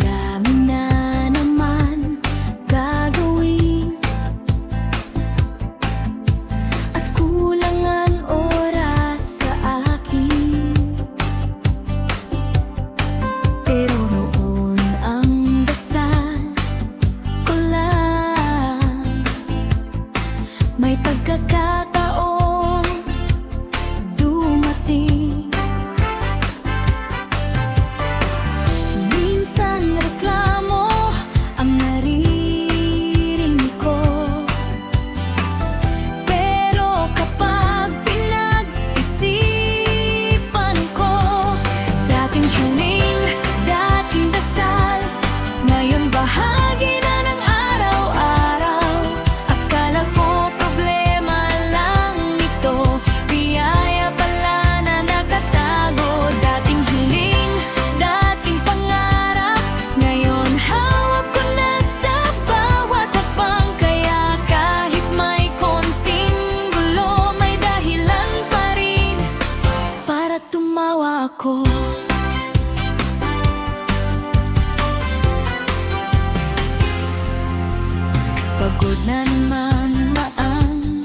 dami na naman gagawin at kulang ang oras sa akin. Pero noon ang dasal ko lang, may pagkakataon dumating. Minsan reklamo ang naririnig ko, pero kapag pinag-isipan ko, dating hiling, dating dasal, ngayon bahagi na ng araw-araw. Akala ko problema lang ito, biyaya pala na nakatago. Dating hiling, dating pangarap, ngayon hawak ko na sa bawat hakbang. Kaya kahit may konting gulo, may dahilan pa rin para tumawa ako. Pagod na naman ang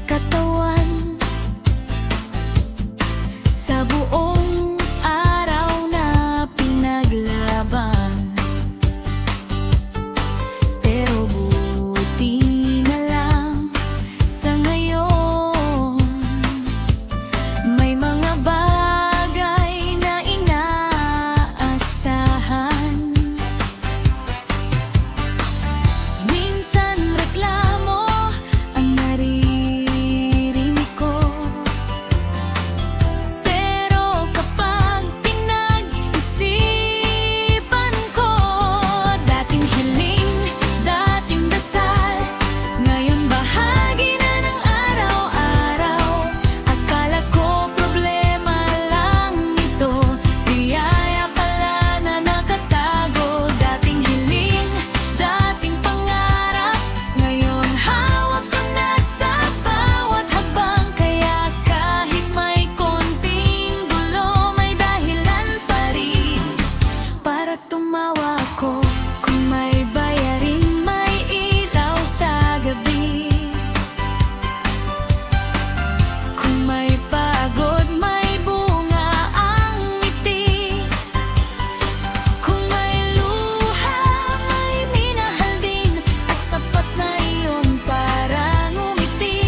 katawan sa buong araw na pinaglaban. Pero buti na lang sa ngayon, may mga bagay na inaasahan. Minsan reklamo ang naririnig ko, pero kapag pinag-isipan ko, dating hiling, dating dasal, ngayon bahagi na ng araw-araw. Akala ko problema lang ito, biyaya pala na nakatago. Dating hiling, dating pangarap, ngayon hawak ko na sa bawat hakbang. Kaya kahit may konting gulo, may dahilan pa rin para tumawa ko. Kung may bayarin, may ilaw sa gabi. Kung may pagod, may bunga ang ngiti. Kung may luha, may minahal din, at sapat na iyon para ngumiti.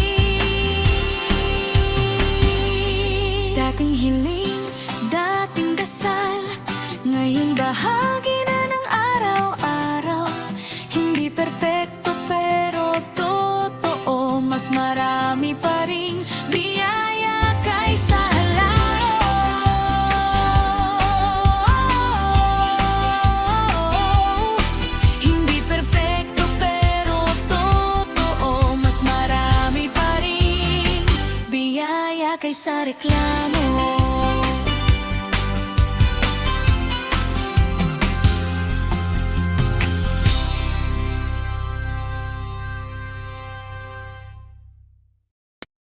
Dating hiling, dating dasal, ngayon bahagi na ng araw-araw. Hindi perpekto pero totoo, mas marami pa ring biyaya kaysa halao. Hindi perpekto pero totoo, mas marami pa rin biyaya kaysa reklamo.